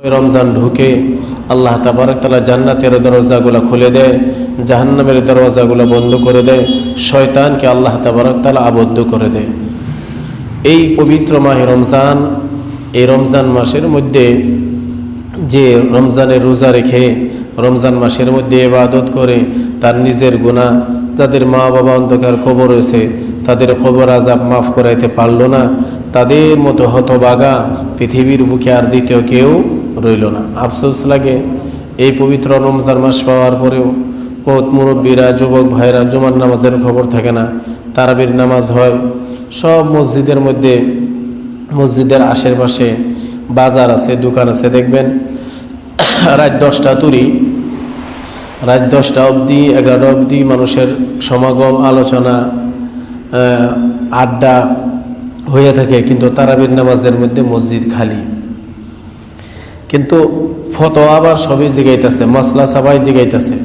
রমজান ঢুকে আল্লাহ তাবারক তাআলা জান্নাতের দরজাগুলো খুলে দেয়, জাহান্নামের দরজাগুলো বন্ধ করে দেয়, শয়তানকে আল্লাহ তাবারক তাআলা আবদ্ধ করে দেয়। এই পবিত্র মাহে রমজান, এই রমজান মাসের মধ্যে যে রমজানের রোজা রেখে রমজান মাসের মধ্যে ইবাদত করে তার নিজের গুনাহ, যাদের মা বাবা অন্ধকার কবর রয়েছে তাদের কবর আযাব মাফ করাইতে পারল না, তাদের মতো হতভাগা পৃথিবীর বুকে আর দ্বিতীয় কেউ রইল না। আফসোস লাগে এই পবিত্র রমজান মাস পাওয়ার পরেও বহুত মুরব্বীরা, যুবক ভাইরা জুমার নামাজের খবর থাকে না, তারাবির নামাজ হয় সব মসজিদের মধ্যে, মসজিদের আশেপাশে বাজার আছে, দোকান আছে, দেখবেন রাত 10টা তুরি, রাত 10টা অবধি 11টা অবধি মানুষের সমাগম, আলোচনা, আড্ডা হয়ে থাকে, কিন্তু তারাবির নামাজের মধ্যে মসজিদ খালি। কিন্তু ফতোয়া আবার সবই জিগাইতেছে, মাসলা সবাই জিগাইতেছে।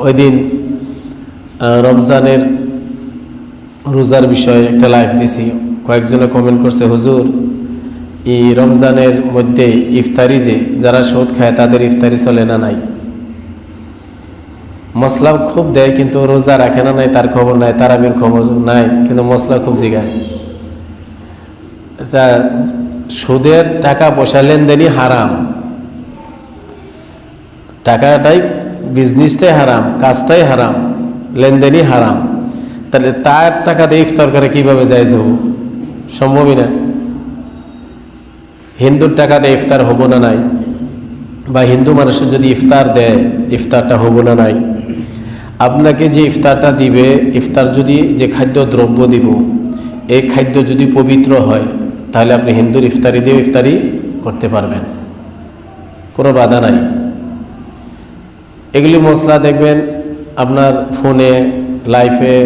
ওই দিন রমজানের রোজার বিষয়ে একটা লাইভ দিছি, কয়েকজনে কমেন্ট করছে, হুজুর এই রমজানের মধ্যে ইফতারি যে যারা সুদ খায় তাদের ইফতারি চলে না নাই? মশলা খুব দেয় কিন্তু রোজা রাখে না নাই তার খবর নাই, তারাবির খবর নাই, কিন্তু মশলা খুব জিগায়। সুদের টাকা পয়সা লেনদেনই হারাম, টাকাটাই বিজনেসটাই হারাম, কাজটাই হারাম, লেনদেনই হারাম। তাহলে তার টাকা দিয়ে ইফতার করে কিভাবে যায় যাব? সম্ভবই না। হিন্দুর টাকা দিয়ে ইফতার হবো না নাই, বা হিন্দু মানুষের যদি ইফতার দেয় ইফতারটা হবো না নাই। আপনাকে যে ইফতারটা দিবে, ইফতার যদি যে খাদ্য দ্রব্য দিব এই খাদ্য যদি পবিত্র হয় তাহলে আপনি হিন্দুর ইফতারি দিয়ে ইফতারি করতে পারবেন, কোনো বাধা নাই। এগুলি মশলা দেখবেন আপনার ফোনে, লাইফে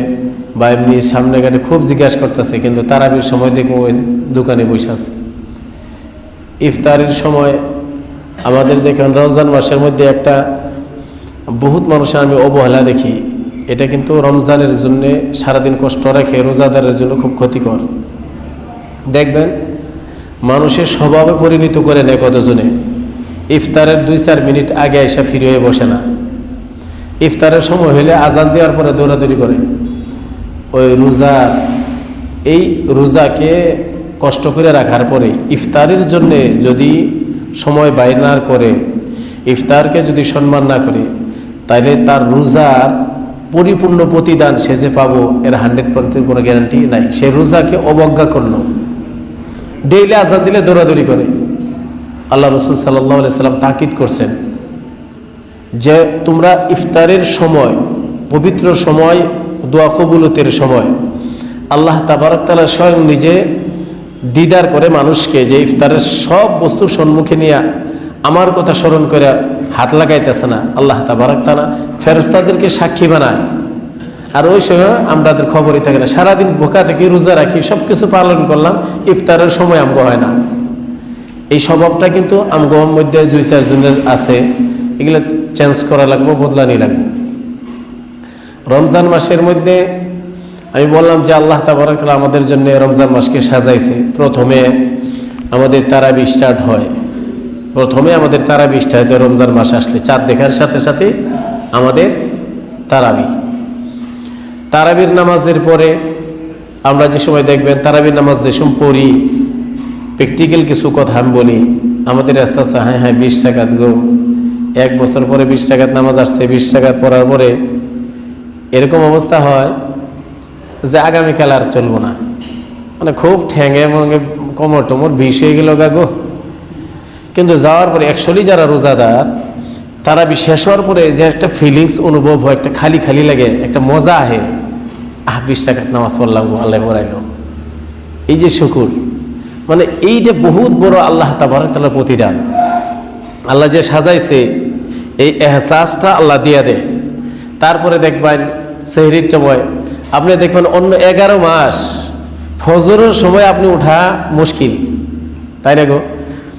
বা এমনি সামনে ঘাটে খুব জিজ্ঞাসা করতেছে, কিন্তু তারাবির সময় দেখবো ওই দোকানে বসে আছে। ইফতারের সময় আমাদের দেখেন রমজান মাসের মধ্যে একটা বহুত মানুষের আমি অবহেলা দেখি, এটা কিন্তু রমজানের জন্য সারাদিন কষ্ট রাখে রোজাদারের জন্য খুব ক্ষতিকর। দেখবেন মানুষের স্বভাবে পরিণত করে নেয় কতজনে, ইফতারের 2-4 মিনিট আগে এসে ফিরে হয়ে বসে না, ইফতারের সময় হলে আজান দেওয়ার পরে দৌড়াদৌড়ি করে। ওই রোজা, এই রোজাকে কষ্ট করে রাখার পরে ইফতারের জন্যে যদি সময় বাইর না করে, ইফতারকে যদি সম্মান না করে, তাইলে তার রোজার পরিপূর্ণ প্রতিদান সে যে পাবো এর 100% কোনো গ্যারান্টি নাই। সে রোজাকে অবজ্ঞা করলো, ডেইলি আজান দিলে দৌড়াদৌড়ি করে। আল্লাহ রাসূল সাল্লাল্লাহু আলাইহি সাল্লাম তাকিদ করছেন যে তোমরা ইফতারের সময়, পবিত্র সময়, দোয়া কবুলতের সময় আল্লাহ তাবারক তাআলা স্বয়ং নিজে দিদার করে মানুষকে, যে ইফতারের সব বস্তুর সম্মুখে নিয়ে আমার কথা স্মরণ করে হাত লাগাইতেছে না, আল্লাহ তাবারক তাআলা ফেরেশতাদেরকে সাক্ষী বানায়। আর ওই সময় আমাদের খবরই থাকে না, সারাদিন বোকা থেকে রোজা রাখি, সব কিছু পালন করলাম, ইফতারের সময় আমগো হয় না। এই স্বভাবটা কিন্তু আমগোর মধ্যে 2-4 জনের আছে, এগুলো চেঞ্জ করা লাগবে, বদলানি লাগবে। রমজান মাসের মধ্যে আমি বললাম যে আল্লাহ তাবারক তাআলা আমাদের জন্য রমজান মাসকে সাজাইছে। প্রথমে আমাদের তারাবি স্টার্ট হয়, প্রথমে আমাদের তারাবি স্টার্ট হয় রমজান মাস আসলে, চাঁদ দেখার সাথে সাথে আমাদের তারাবি। তারাবির নামাজের পরে আমরা যে সময় দেখবেন তারাবির নামাজ যে সময় পড়ি, প্র্যাকটিক্যাল কিছু কথা আমি বলি, আমাদের আচ্ছা হ্যাঁ 20 রাকাত গো, 1 বছর পরে 20 রাকাত নামাজ আসছে, 20 রাকাত পড়ার পরে এরকম অবস্থা হয় যে আগামীকাল আর চলবো না, মানে খুব ঠ্যাঙে মঙ্গে কোমর টোমর 20 হয়ে গেল গো। কিন্তু যাওয়ার পরে অ্যাকচুয়ালি যারা রোজাদার তারা শেষ হওয়ার পরে যে একটা ফিলিংস অনুভব হয়, একটা খালি খালি লাগে, একটা মজা আহে, 20 রাকাত নামাজ পড়লাম গো, আল্লাহ পড়াইল, এই যে শুকুর, মানে এই যে বহুত বড় আল্লাহ তাবারক তাআলার প্রতিদান, আল্লাহ যে সাজাইছে এই এহসাসটা আল্লাহ দিয়া দেয়। তারপরে দেখবেন সেহরির সময় আপনি দেখবেন অন্য 11 মাস ফজরের সময় আপনি উঠা মুশকিল, তাই না গো?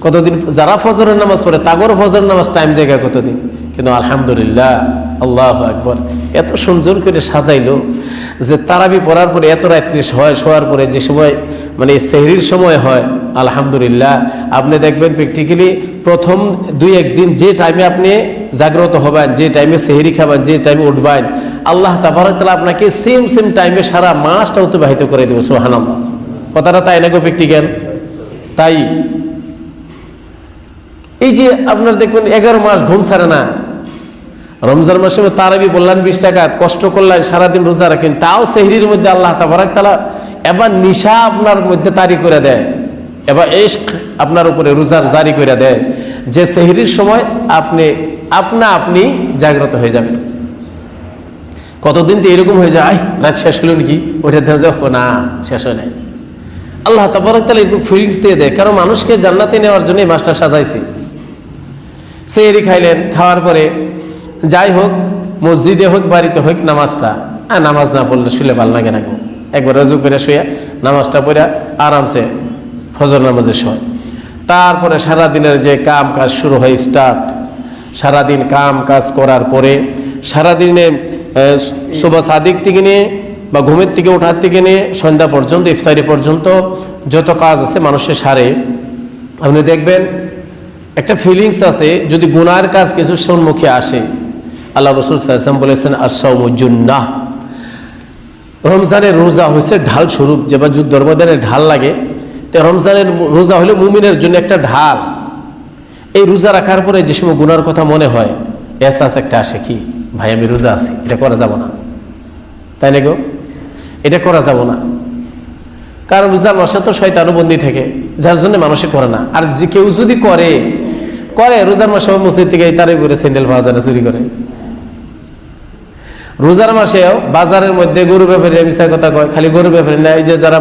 কতদিন যারা ফজরের নামাজ পড়ে তাগর ফজরের নামাজ টাইম জায়গা কতদিন, কিন্তু আলহামদুলিল্লাহ, আল্লাহু আকবার, এত সুন্দর করে সাজাইলো যে তারাবি পড়ার পরে এত রাত্রি শোয়ার পরে যে সময় মানে সেহরির সময় হয়, আলহামদুলিল্লাহ আপনি দেখবেন প্র্যাকটিক্যালি প্রথম 2-1 দিন যে টাইমে আপনি জাগ্রত হবেন, যে টাইমে সেহরি খাবেন, যে টাইমে উঠবেন, আল্লাহ তাবারক তাআলা আপনাকে সেম টাইমে সারা মাসটা অতিবাহিত করে দেবে। সুবহানাল্লাহ, কথাটা তাই না গো প্র্যাকটিক্যাল? তাই এই যে আপনার দেখবেন 11 মাস ঘুম ছাড়ে না, রমজান মাসে তারাবি বললেন 20 রাকাত, কষ্ট করলেন সারাদিন রোজা রাখেন, তাও সেহরির মধ্যে আল্লাহ তাবারক তাআলা এবার নিশা আপনার মধ্যে তারি করে দেয়, এবার ইশক আপনার উপরে রোজার জারি করে দেয়, যে সেহরির সময় আপনি জাগ্রত হয়ে যাবেন। কতদিন তো এরকম হয়ে যায়, রাত শেষ হলো নাকি, ওইটা দেখা যাবো না, শেষ হয় নাই। আল্লাহ তাবারক তাআলা এরকম ফিলিংস দিয়ে দেয়, কারণ মানুষকে জান্নাতে নেওয়ার জন্য এই মাসটা সাজাইছে। সেহরি খাইলেন, খাওয়ার পরে যাই হোক মসজিদে হোক বাড়িতে হোক নামাজটা, নামাজ না পড়লে শুলে ভালো লাগে না গো, একবার রজু করে শুয়ে নামাজটা পড়ে আরামসে ফজর নামাজের সময়, তারপরে সারাদিনের যে কাম কাজ শুরু হয় স্টার্ট। সারাদিন কাম কাজ করার পরে সারাদিনে সুবহ সাদিক থেকে নিয়ে বা ঘুমের থেকে ওঠার থেকে নিয়ে সন্ধ্যা পর্যন্ত, ইফতারি পর্যন্ত যত কাজ আছে মানুষের সারে, আপনি দেখবেন একটা ফিলিংস আছে, যদি গুনার কাজ কিছু সম্মুখে আসে, আল্লাহ রাসূল সাল্লাল্লাহু আলাইহি ওয়াসাল্লাম বলেছেন আস-সাওমু জুন্নাহ, রমজানের রোজা হয়েছে ঢাল স্বরূপ, যেবার যুদ্ধের ময়দানে ঢাল লাগে, তো রমজানের রোজা হলো মুমিনের জন্য একটা ঢাল। এই রোজা রাখার পরে যে সময় গুনার কথা মনে হয়, এহসাস একটা আসে, কি ভাই আমি রোজা আছি, এটা করা যাব না, তাই না গো, এটা করা যাব না। কারণ রোজার মাসে তো শয়তানও বন্দী থাকে, যার জন্য মানুষে করে না। আর যে কেউ যদি করে রোজার মাসে মসজিদ থেকে তারে করে স্যান্ডেল পাওয়া যায় না, চুরি করে। রোজার মাসেও বাজারের মধ্যে গরু ব্যাপারী মিশা কথা কয়, খালি গরু ব্যাপারী না, এই যে যারা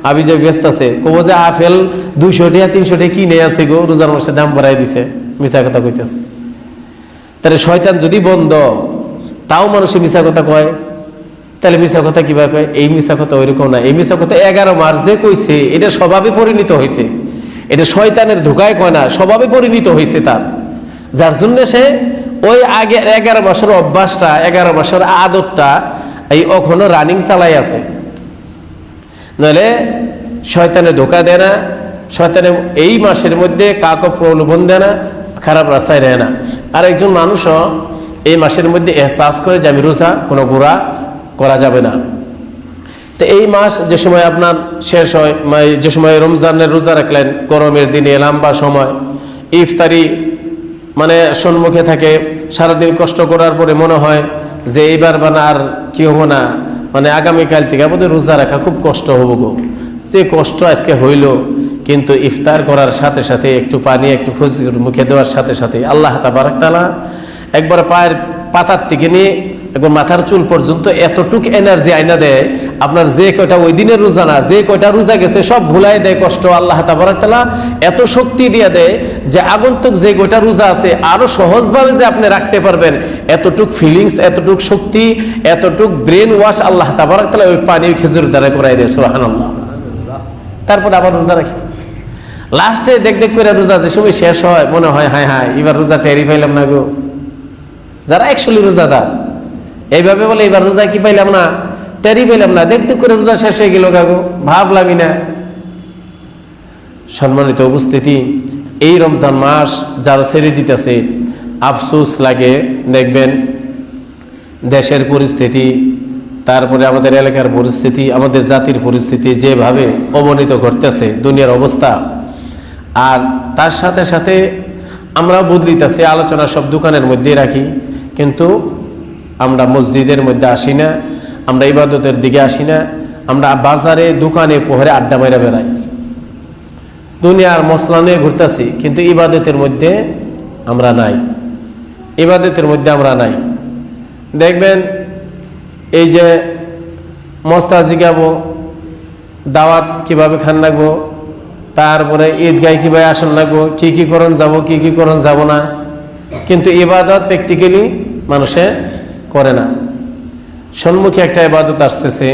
আবি যে ব্যস্ত আছে, কব যে আপেল 200 টাকা 300 টাকা কিনে আছে গো, রোজার মাসে দাম বাড়াই দিছে, মিশা কথা কইতেছে। তাহলে শয়তান যদি বন্ধ, তাও মানুষে মিশা কথা কয়, তাহলে মিশা কথা কিভাবে কয়? এই মিশা কথা ওইরকম না, এই মিশা কথা 11 মাস যে কইছে, এটা স্বভাবে পরিণত হয়েছে, এটা শয়তানের ধোকায় কয় না, স্বভাবে পরিণত হয়েছে তার, যার জন্য সে ওই আগে 11 বছর অভ্যাসটা, 11 বছর আদতটা এই এখনো রানিং চালাই আছে। নাহলে শয়তানে ধোকা দেয় না, শয়তানে এই মাসের মধ্যে কাউকে প্রলোভন দেয় না, খারাপ রাস্তায় নেয় না। আর একজন মানুষও এই মাসের মধ্যে এহসাস করে যে আমি রোজা, কোনো গুনাহ করা যাবে না। তো এই মাস যে সময় আপনার শেষ হয়, যে সময় রমজানের রোজা রাখলেন, গরমের দিনে লম্বা সময়, ইফতারি মানে সম্মুখে থাকে, সারাদিন কষ্ট করার পরে মনে হয় যে এইবার বানা আর কি হবো না, মানে আগামীকাল থেকে আমাদের রোজা রাখা খুব কষ্ট হবো গো, যে কষ্ট আজকে হইল, কিন্তু ইফতার করার সাথে সাথে একটু পানি একটু মুখে দেওয়ার সাথে সাথে আল্লাহ তাবারক তাআলা একবার পায়ের পাতার থেকে নিয়ে একবার মাথার চুল পর্যন্ত এতটুক এনার্জি আইনা দেয়, আপনার যে কয়টা ওই দিনের রোজা না, যে কয়টা রোজা গেছে সব ভুলাই দেয় কষ্ট। আল্লাহ তাবারক তাআলা এত শক্তি দিয়ে দেয় যে আগন্তুক যে কয়টা রোজা আছে আরো সহজভাবে যে আপনি রাখতে পারবেন, এতটুক ফিলিংস, এতটুক শক্তি, এতটুক ব্রেন ওয়াশ আল্লাহ তাবারক তাআলা ওই পানি খেজুর দ্বারা করাই দেয়। সুবহানাল্লাহ। তারপর আবার রোজা রাখি, লাস্টে দেখ করে রোজা যে সময় শেষ হয় মনে হয় হায় হায় এবার রোজা টেরি পাইলাম না গো। যারা অ্যাকচুয়ালি রোজাদার এইভাবে বলে এবার রোজা কি পাইলাম না, টেরি পাইলাম না, দেখতে করে রোজা শেষ হয়ে গেল গাগো, ভাবলামই না। সম্মানিত উপস্থিতি, এই রমজান মাস যারা ছেড়ে দিতেছে আফসোস লাগে। দেখবেন দেশের পরিস্থিতি, তারপরে আমাদের এলাকার পরিস্থিতি, আমাদের জাতির পরিস্থিতি যেভাবে অবনতি ঘটতেছে, দুনিয়ার অবস্থা, আর তার সাথে সাথে আমরা বদলিতেছি। আলোচনা সব দোকানের মধ্যে রাখি, কিন্তু আমরা মসজিদের মধ্যে আসি না, আমরা ইবাদতের দিকে আসি না, আমরা বাজারে দোকানে পোহরে আড্ডা মেরে বেড়াই, দুনিয়ার মসলা নিয়ে ঘুরতেছি, কিন্তু ইবাদতের মধ্যে আমরা নাই, ইবাদতের মধ্যে আমরা নাই। দেখবেন এই যে মস্তা জিগাবো, দাওয়াত কিভাবে খান লাগবো, তারপরে ঈদগায় কিভাবে আসন লাগবো, কি কি করণ যাব, কি কি করণ যাব না, কিন্তু ইবাদত প্র্যাকটিক্যালি মানুষে করে না। সম্মুখে একটা ইবাদত আসতেছে,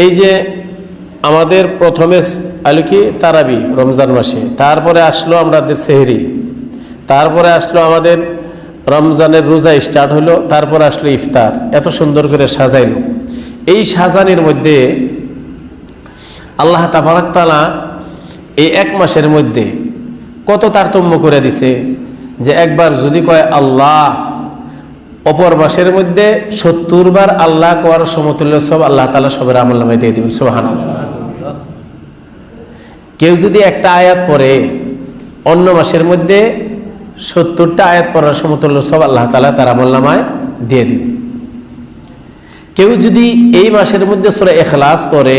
এই যে আমাদের প্রথমে আলো কি তারাবি রমজান মাসে, তারপরে আসলো আমাদের সেহরি, তারপরে আসলো আমাদের রমজানের রোজা স্টার্ট হলো, তারপর আসলো ইফতার, এত সুন্দর করে সাজাইলো। এই সাজানির মধ্যে আল্লাহ তাবারক তাআলা এই 1 মাসের মধ্যে কত তারতম্য করে দিছে, যে একবার যদি কয় আল্লাহ, অপর মাসের মধ্যে 70 বার আল্লাহ কোয়ার সমতুল্য সব আল্লাহ তাআলা সবের আমলনামায় দিয়ে দিবেন। সুবহানাল্লাহ। কেউ যদি একটা আয়াত পড়ে অন্য মাসের মধ্যে 70টা আয়াত পড়ার সমতুল্য সব আল্লাহ তাআলা তার আমলনামায় দিয়ে দিবে। কেউ যদি এই মাসের মধ্যে সূরা ইখলাস পড়ে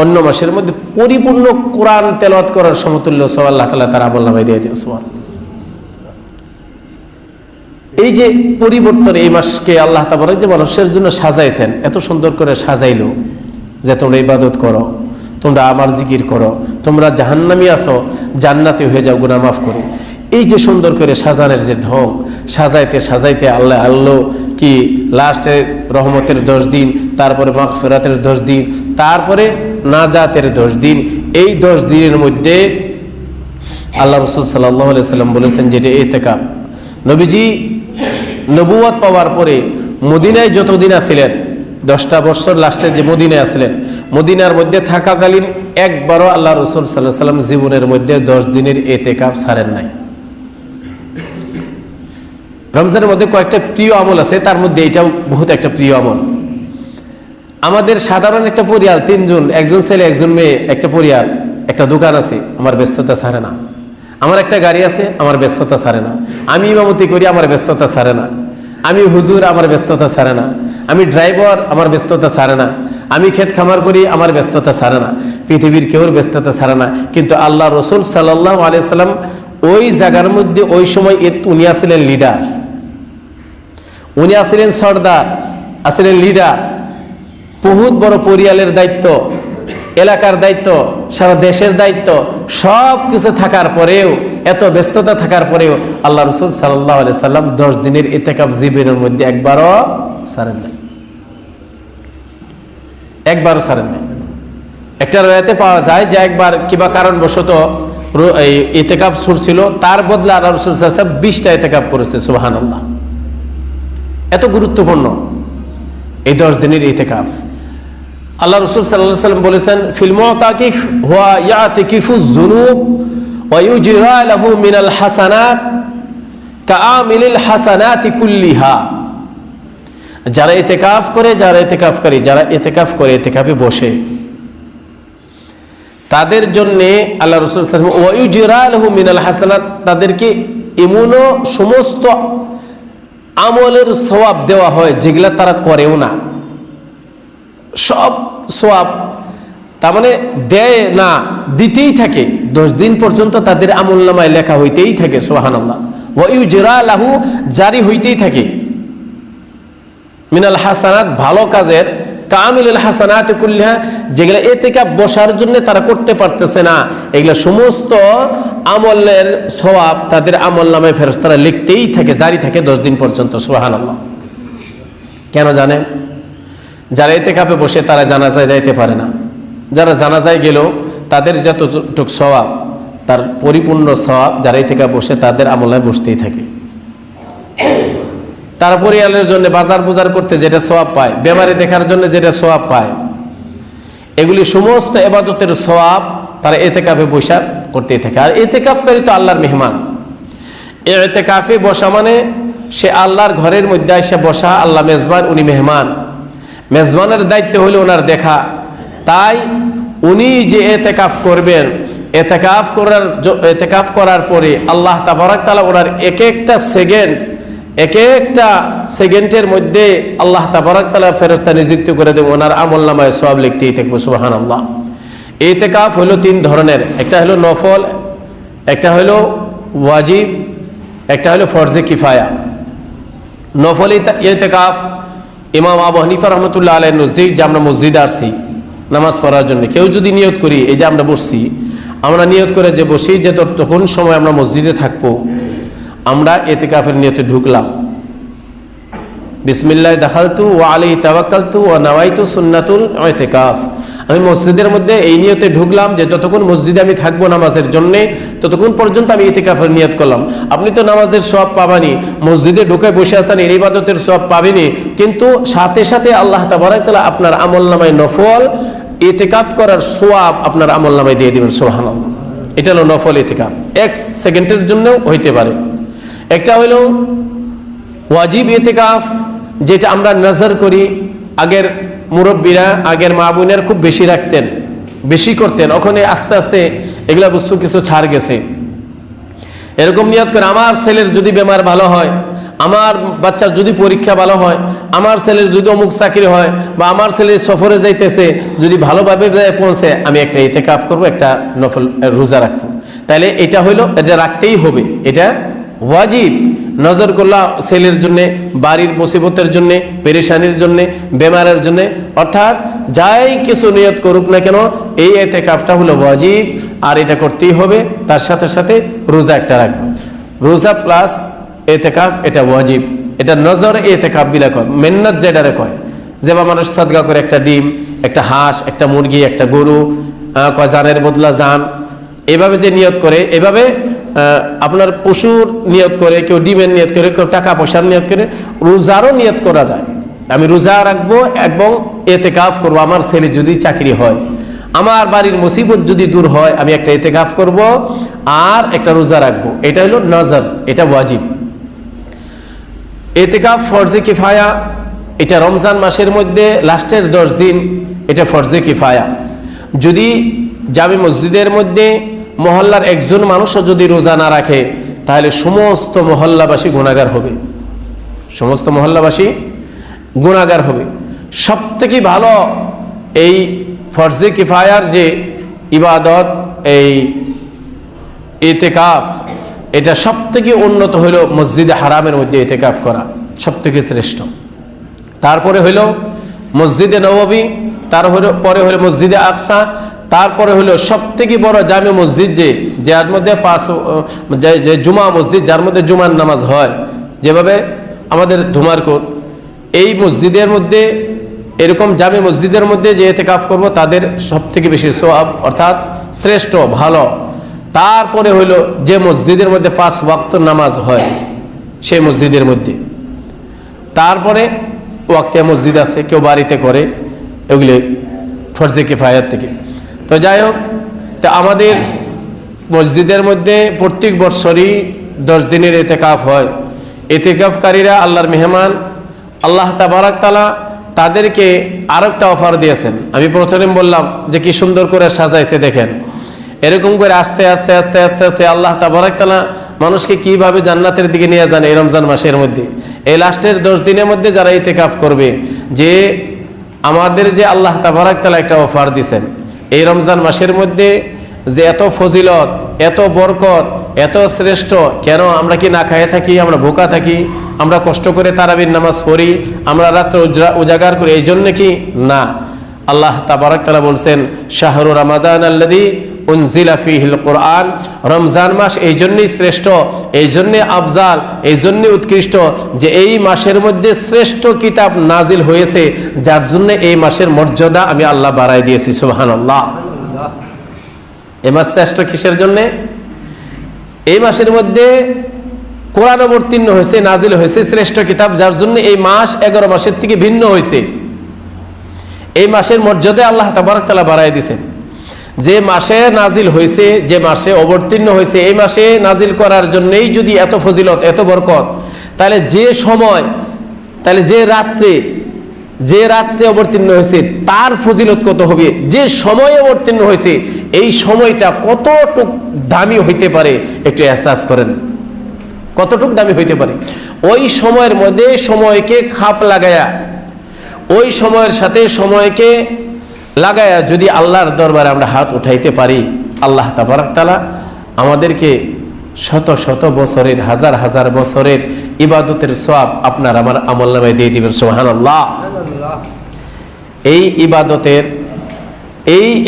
অন্য মাসের মধ্যে পরিপূর্ণ কোরআন তেলাওয়াত করার সমতুল্য সব আল্লাহ তাআলা তার আমলনামায় দিয়ে দিবে। সুবহানাল্লাহ। এই যে পরিবর্তন, এই মাসকে আল্লাহ তাবারক যে মানুষের জন্য সাজাইছেন, এত সুন্দর করে সাজাইলো যে তোমরা ইবাদত করো, তোমরা আমার জিকির করো, তোমরা জাহান্নামী আছো জান্নাতি হয়ে যাও গুনাহ মাফ করে। এই যে সুন্দর করে সাজানোর যে ঢং, সাজাইতে সাজাইতে আল্লাহ কি লাস্টে রহমতের 10 দিন, তারপরে মাগফিরাতের 10 দিন, তারপরে নাজাতের 10 দিন। এই 10 দিনের মধ্যে আল্লাহ রাসূল সাল্লাল্লাহু আলাইহি সাল্লাম বলেছেন যেটা ইতিকাফ। নবীজি নবুয়ত পাওয়ার পরে মদিনায় যতদিন আছিলেন, 10টা বছর লাস্টের যে মদিনায় আসলেন, মদিনার মধ্যে থাকাকালীন একবারও আল্লাহ রাসূল সাল্লাল্লাহু আলাইহি সাল্লাম জীবনের মধ্যে 10 দিনের ইতিকাফ ছাড়েন নাই। রমজানের মধ্যে কয়েকটা প্রিয় আমল আছে, তার মধ্যে এটাও বহুত একটা প্রিয় আমল। আমাদের সাধারণ একটা পরিবার, 3 জন, একজন ছেলে একজন মেয়ে, একটা পরিবার, একটা দোকান আছে, আমার ব্যস্ততা ছাড়ে না। আমার একটা গাড়ি আছে, আমার ব্যস্ততা ছাড়ে না। আমি ইমামতি করি, আমার ব্যস্ততা ছাড়ে না। আমি হুজুর, আমার ব্যস্ততা ছাড়ে না। আমি ড্রাইভার, আমার ব্যস্ততা ছাড়ে না। আমি ক্ষেত খামার করি, আমার ব্যস্ততা ছাড়ে না। পৃথিবীর কেউর ব্যস্ততা ছাড়ে না, কিন্তু আল্লাহ রাসূল সাল্লাল্লাহু আলাইহি সাল্লাম ওই জায়গার মধ্যে ওই সময় উনি আসলেন লিডার, উনি আসলেন সর্দার, আসলেন লিডার। বহুত বড় পরিয়ালের দায়িত্ব, এলাকার দায়িত্ব, সারা দেশের দায়িত্ব, সব কিছু থাকার পরেও, এত ব্যস্ততা থাকার পরেও আল্লাহ রাসূল সাল্লাল্লাহু আলাইহি সাল্লাম 10 দিনের ইতিকাফ জীবনের মধ্যে একবারও ছাড়েন নাই, একবারও ছাড়েন নাই। একটা রাতে পাওয়া যায় যে একবার কিবা কারণবশত এই ইতিকাফ ছুটছিল, তার বদলে আল্লাহ রাসূল সাল্লাল্লাহু আলাইহি সাল্লাম 20টা ইতিকাফ করেছে। সুবহানাল্লাহ। এত গুরুত্বপূর্ণ এই 10 দিনের ইতিকাফ। আল্লাহ রাসূল সাল্লাল্লাহু আলাইহি সাল্লাম বলেছেন, ফিল মুতাকিফ হুয়া ইয়াতিকিফুজ যুনুব ওয়া ইউজরা লাহু মিনাল হাসানাত কাআমিলিল হাসানাতি কুল্লিহা। যারা ইতিকাফ করে, যারা ইতিকাফকারী, যারা ইতিকাফ করে, ইতিকাফে বসে, তাদের জন্য আল্লাহ রাসূল সাল্লাল্লাহু আলাইহি ওয়াসাল্লাম ওয়া ইউজরা লাহু মিনাল হাসানাত, তাদেরকে এমন সমস্ত আমলের সওয়াব দেওয়া হয় যেগুলা তারা করেও না, সব সওয়াব তার মানে দেয় না, দিতেই থাকে। 10 দিন পর্যন্ত তাদের আমলনামায় লেখা হইতেই থাকে। সুবহানাল্লাহ। ওয়া ইউজরা লাহু, জারি হইতেই থাকে, মিনাল হাসানাত, ভালো কাজের, কামিলুল হাসানাত কুল্লিহা, যেগুলা ইতিকাফ বসার জন্য তারা করতে পারতেছে না, এগুলা সমস্ত আমলের সওয়াব তাদের আমলনামায় ফেরেশতারা লিখতেই থাকে, জারি থাকে 10 দিন পর্যন্ত। সুবহানাল্লাহ। কেন জানেন? যারা ইতিকাফে বসে তারা জানাজায় যাইতে পারে না, যারা জানাজায় গেল তাদের যতটুকু সওয়াব, তার পরিপূর্ণ সওয়াব যারা ইতিকাফে বসে তাদের আমলনামায় বসতেই থাকে। তারা পরিবারের জন্য বাজার বুজার করতে যেটা সওয়াব পায়, বেমারি দেখার জন্য যেটা সওয়াব পায়, এগুলি সমস্ত ইবাদতের সওয়াব তারা ইতিকাফে বসা করতেই থাকে। আর ইতিকাফকারী তো আল্লাহর মেহমান। ইতিকাফে বসা মানে সে আল্লাহর ঘরের মধ্যে এসে বসা, আল্লাহ মেজবান, উনি মেহমান। মেজবানের দায়িত্ব হলো ওনার দেখা। তাই উনি যে ইতিকাফ করবেন, ইতিকাফ করার পরে আল্লাহ তাবারক তাআলা ওনার এক একটা সেকেন্ডের মধ্যে আল্লাহ তাবারক তাআলা ফেরেশতা নিযুক্ত করে দেবেন, ওনার আমলনামায় সওয়াব লিখতেই থাকবে। সুবহানাল্লাহ। ইতিকাফ হলো 3 ধরনের, একটা হলো নফল, একটা হলো ওয়াজিব, একটা হলো ফরজে কিফায়া। নফল ইতিকাফ ইমাম আবু হানিফা রাহমাতুল্লাহ আলাইহির নজদিক, যে আমরা মসজিদে আসছি নামাজ পড়ার জন্য, কেউ যদি নিয়ত করি, এই যে আমরা বসছি, আমরা নিয়ত করে যে বসি যে তখন সময় আমরা মসজিদে থাকবো, আমরা ইতিকাফের নিয়তে ঢুকলাম, বিসমিল্লাহ দাখালতু ওয়া আলাইহি তাওয়াক্কালতু ওয়া নাওয়াইতু সুন্নাতুল ইতিকাফ। আমি মসজিদের মধ্যে এই নিয়তে ঢুকলাম যে যতক্ষণ মসজিদে আমি থাকবো নামাজের জন্য, ততক্ষণ পর্যন্ত আমি ইতিকাফের নিয়ত করলাম। আপনি তো নামাজের সওয়াব পাবেনই, মসজিদে ঢুকে বসে আছেন এর ইবাদতের সওয়াব পাবেনই, কিন্তু সাথে সাথে আল্লাহ তাবারক তাআলা আপনার আমলনামায় নফল ইতিকাফ করার সওয়াব আপনার আমলনামায় দিয়ে দিবেন। সুবহানাল্লাহ। এটা হলো নফল ইতিকাফ, 1 সেকেন্ডের জন্যও হইতে পারে। একটা হলো ওয়াজিব ইতিকাফ, যেটা আমরা নজর করি। আগের মুরব্বীরা, আগের মা বোনেরা খুব বেশি রাখতেন, বেশি করতেন। ওখানে আস্তে আস্তে এগুলা বস্তু কিছু ছাড় গেছে। এরকম নিয়ত করে, আমার ছেলের যদি বেমার ভালো হয়, আমার বাচ্চার যদি পরীক্ষা ভালো হয়, আমার ছেলের যদি অমুক চাকরি হয়, বা আমার ছেলে সফরে যাইতেছে যদি ভালোভাবে পৌঁছে, আমি একটা ইতিকাফ করব, একটা নফল রোজা রাখবো। তাহলে এটা হইলো, এটা রাখতেই হবে, এটা ওয়াজিব। নজর করলাম ছেলের জন্য, বাড়ির মুসিবতের জন্য, পেরেশানির জন্য, বেমারের জন্য, অর্থাৎ যাই কিছু নিয়ত করুক না কেন, এই ইতিকাফটা হলো ওয়াজিব, আর এটা করতেই হবে। তার সাথে সাথে রোজা একটা রাখবো। রোজা প্লাস ইতিকাফ, এটা ওয়াজিব। এটা নজর ইতিকাফ বিলা কয়, মেন্নাত যেটারে কয়। যেবা মানুষ সাদকা করে একটা ডিম, একটা হাঁস, একটা মুরগি, একটা গরু, কয় জানের বদলা জান, এভাবে যে নিয়ত করে, এভাবে আপনার পশুর নিয়ত করে, কেউ ডিমের নিয়ত করে, কেউ টাকা পয়সার নিয়ত করে, রোজারও নিয়ত করা যায়। আমি রোজা রাখবো এবং ইতিকাফ করবো। আমার ছেলে যদি চাকরি হয়, আমার বাড়ির মুসিবত যদি দূর হয়, আমি একটা ইতিকাফ করব আর একটা রোজা রাখবো। এটা হলো নজর, এটা ওয়াজিব। ইতিকাফ ফরজে কিফায়া, এটা রমজান মাসের মধ্যে লাস্টের 10 দিন, এটা ফরজে কিফায়া। যদি জামে মসজিদের মধ্যে মহল্লার একজন মানুষও যদি রোজা না রাখে, তাহলে সমস্ত মহল্লাবাসী গুনাহগার হবে, সমস্ত মহল্লাবাসী গুনাহগার হবে। সব থেকে ভালো এই ফরজে কিফায়ার যে ইবাদত, এই ইতিকাফ, এটা সব থেকে উন্নত হইল মসজিদে হারামের মধ্যে ইতিকাফ করা, সব থেকে শ্রেষ্ঠ। তারপরে হইল মসজিদে নববী, তারপরে হইল মসজিদে আকসা, তারপরে হলো সব থেকে বড় জামে মসজিদ, যার মধ্যে যে জুমা মসজিদ, যার মধ্যে জুমার নামাজ হয়, যেভাবে আমাদের ধুমারকোট, এই মসজিদের মধ্যে, এরকম জামে মসজিদের মধ্যে যে ইতিকাফ করব, তাদের সব থেকে বেশি সওয়াব, অর্থাৎ শ্রেষ্ঠ, ভালো। তারপরে হইল যে মসজিদের মধ্যে 5 ওয়াক্ত নামাজ হয়, সেই মসজিদের মধ্যে। তারপরে ওয়াক্তে মসজিদ আছে, কেউ বাড়িতে করে, এগুলি ফরজে কিফায়াত থেকে। তো যাই হোক, তো আমাদের মসজিদের মধ্যে প্রত্যেক বছরই 10 দিনের ইতিকাফ হয়। ইতিকাফকারীরা আল্লাহর মেহমান, আল্লাহ তাবারক তাআলা তাদেরকে আরেকটা অফার দিয়েছেন। আমি প্রথমে বললাম যে কি সুন্দর করে সাজাইছে, দেখেন। এরকম করে আস্তে আস্তে আস্তে আস্তে আস্তে আল্লাহ তাবারক তাআলা মানুষকে কিভাবে জান্নাতের দিকে নিয়ে যান এই রমজান মাসের মধ্যে। এই লাস্টের 10 দিনের মধ্যে যারা ইতিকাফ করবে, যে আমাদের যে আল্লাহ তাবারক তাআলা একটা অফার দিয়েছেন এই রমজান মাসের মধ্যে, যে এত ফজিলত, এত বরকত, এত শ্রেষ্ঠ। কেন আমরা কি না খায়ে থাকি, আমরা ভোকা থাকি, আমরা কষ্ট করে তারাবির নামাজ পড়ি, আমরা রাত্র উজাগার করি, এই জন্য কি না? আল্লাহ তাবারক তাআলা বলছেন, শাহরু রমাদান আল্লাযী উনজিলা ফীহিল কুরআন, রমজান মাস এই জন্যই শ্রেষ্ঠ, এই জন্যে আফজাল, এই জন্যে উৎকৃষ্ট যে এই মাসের মধ্যে শ্রেষ্ঠ কিতাব নাজিল হয়েছে, যার জন্য এই মাসের মর্যাদা আমি আল্লাহ বাড়াই দিয়েছি। সুবহানাল্লাহ। এই মাস শ্রেষ্ঠ কিসের জন্য? এই মাসের মধ্যে কোরআন অবতীর্ণ হয়েছে, নাজিল হয়েছে শ্রেষ্ঠ কিতাব, যার জন্য এই মাস 11 মাসের থেকে ভিন্ন হয়েছে। এই মাসের মর্যাদা আল্লাহ তাবারক তাআলা বাড়াই দিয়েছেন। যে মাসে নাজিল হয়েছে, যে মাসে অবতীর্ণ হয়েছে, এই মাসে নাজিল করার জন্যই যদি এত ফজিলত, এত বরকত, তাহলে যে সময়, তাহলে যে রাত্রে অবতীর্ণ হয়েছে তার ফজিলত কত হবে? যে সময়ে অবতীর্ণ হয়েছে এই সময়টা কতটুক দামি হইতে পারে একটু এহসাস করেন, কতটুক দামি হইতে পারে। ওই সময়ের মধ্যে সময়কে খাপ লাগায়া, ওই সময়ের সাথে সময়কে লাগায়া যদি আল্লাহর দরবারে আমরা হাত উঠাইতে পারি, আল্লাহ তাবারক তাআলা আমাদেরকে শত শত বছরের, হাজার হাজার বছরের ইবাদতের সওয়াব আপনার আমার আমলনামায় দিয়ে দিবেন। সুবহানাল্লাহ। এই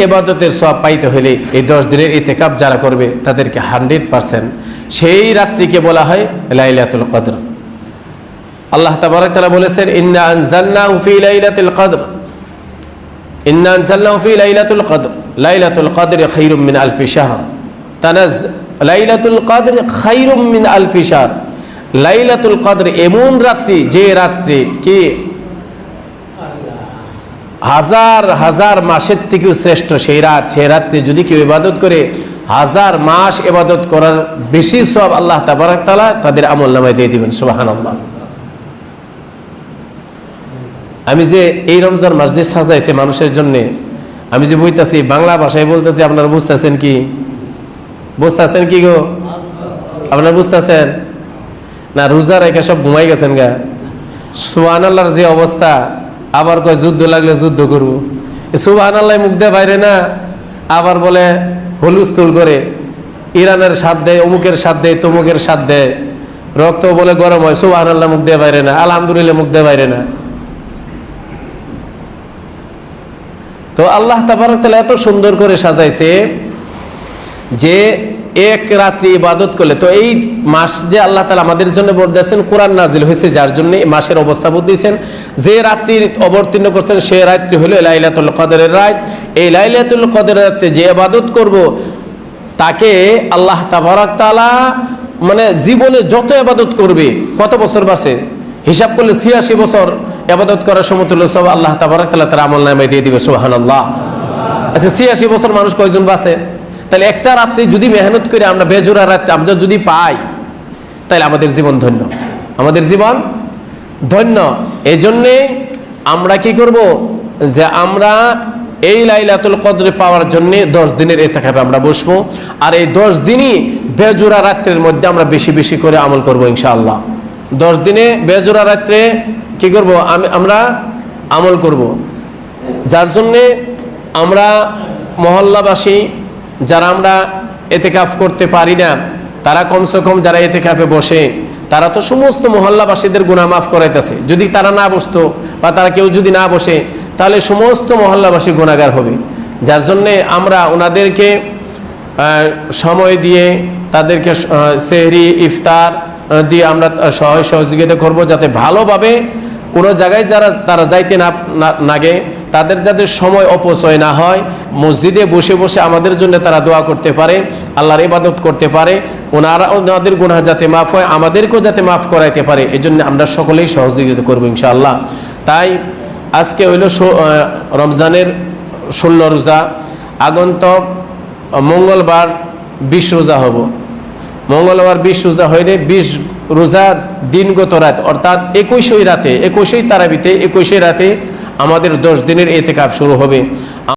ইবাদতের সওয়াব পাইতে হলে এই 10 দিনের ইতিকাফ যারা করবে তাদেরকে 100% সেই রাত্রিকে বলা হয় লাইলাতুল কদর। আল্লাহ তাবারক তাআলা বলেছেন, ইন্না আনজালনাহু ফি লাইলাতুল কদর, ইন্না আনজালনাহু ফি লাইলাতুল কদর, লাইলাতুল কদরি খায়রুম মিন আলফি শাহর, লাইলাতুল কদর খায়রুম মিন আলফি শাহর। লাইলাতুল কদর এমন রাত্রি, যে রাত্রি কি হাজার হাজার মাসের থেকেও শ্রেষ্ঠ সেই রাত। সেই রাত্রে যদি কেউ ইবাদত করে, হাজার মাস ইবাদত করার বেশি সওয়াব আল্লাহ তাবারক তাআলা তাদের আমলনামায় দিয়ে দিবেন। সুবহানাল্লাহ। আমি যে এই রমজান মাস যে সাজাইছে মানুষের জন্য, আমি যে বইতাছি বাংলা ভাষায় বলতেছি, আপনারা বুঝতেছেন কি? বুঝতেছেন কি গো? আপনারা বুঝতেছেন না? রোজা রেখে সব ঘুমাই গেছেন গা। সুবহানাল্লাহর যে অবস্থা, আবার কয় যুদ্ধ লাগলে যুদ্ধ করবো। সুবহানাল্লাহ মুখ দিয়ে বাইরে না, আবার বলে হুলস্থুল করে, ইরানের সাথ দেয়, অমুকের সাথ দেয়, তমুকের সাথ দেয়, রক্ত বলে গরম হয়। সুবহানাল্লাহ মুখ দিয়ে বাইরে না, আলহামদুলিল্লাহ মুখ দিয়ে বাইরে না। তো আল্লাহ তাবারক তাআলা এত সুন্দর করে সাজাইছে যে এক রাত্রি ইবাদত করলে, তো এই মাস যে আল্লাহ তাআলা আমাদের জন্য বর্ণিয়েছেন, কোরআন নাজিল হয়েছে যার জন্য এই মাসের অবস্থা বলতেছেন, যে রাত্রি অবতীর্ণ করছেন সে রাত্রি হলো লাইলাতুল কদরের রাত। এই লাইলাতুল কদরের রাতে যে ইবাদত করব, তাকে আল্লাহ তাবারক তাআলা মানে জীবনে যত ইবাদত করবে, কত বছর বাঁচে হিসাব করলে ৮৬ বছর ইবাদত করার সমতুল্য সব আল্লাহ তাবারক তাআলা তার আমলনামায় দিয়ে দিবে। সুবহানাল্লাহ। আচ্ছা, ৮৬ বছর মানুষ কয়জন বাঁচে? তাহলে একটা রাত্রি যদি মেহনত করে আমরা বেজোড়া রাত্রি আমরা যদি পাই, তাহলে আমাদের জীবন ধন্য, আমাদের জীবন ধন্য। এই জন্যে আমরা কি করব, যে আমরা এই লাইলাতুল কদর পাওয়ার জন্য 10 দিনের ইতিকাফে আমরা বসবো, আর এই 10 দিনই বেজোড়া রাত্রের মধ্যে আমরা বেশি বেশি করে আমল করব ইনশাআল্লাহ। 10 দিনে বেজোড়া রাত্রে কি করব, আমরা আমল করব। যার জন্যে আমরা মহল্লাবাসী যারা আমরা ইতিকাফ করতে পারি না, তারা কমসে কম যারা ইতিকাফে বসে, তারা তো সমস্ত মহল্লাবাসীদের গুনাহ মাফ করাইতেছে। যদি তারা না বসতো বা তারা কেউ যদি না বসে, তাহলে সমস্ত মহল্লাবাসী গুনাহগার হবে। যার জন্যে আমরা ওনাদেরকে সময় দিয়ে, তাদেরকে সেহরি ইফতার দিয়ে আমরা সহযোগিতা করব, যাতে ভালোভাবে কোনো জায়গায় যারা তারা যাইতে না লাগে, তাদের যাতে সময় অপচয় না হয়, মসজিদে বসে বসে আমাদের জন্য তারা দোয়া করতে পারে, আল্লাহর ইবাদত করতে পারে, ওনাদের গুনাহ যাতে মাফ হয়, আমাদেরকেও যাতে মাফ করাইতে পারে, এই জন্য আমরা সকলেই সহযোগিতা করবো ইনশাআল্লাহ। তাই আজকে হইল রমজানের 16 রোজা, আগন্তক মঙ্গলবার 20 রোজা হব। মঙ্গলবার 20 রোজা হইলে 20 রোজার দিনগত রাত, অর্থাৎ 21 রাতে, 21 তারাবিতে, 21 রাতে আমাদের 10 দিনের ইতিকাফ শুরু হবে।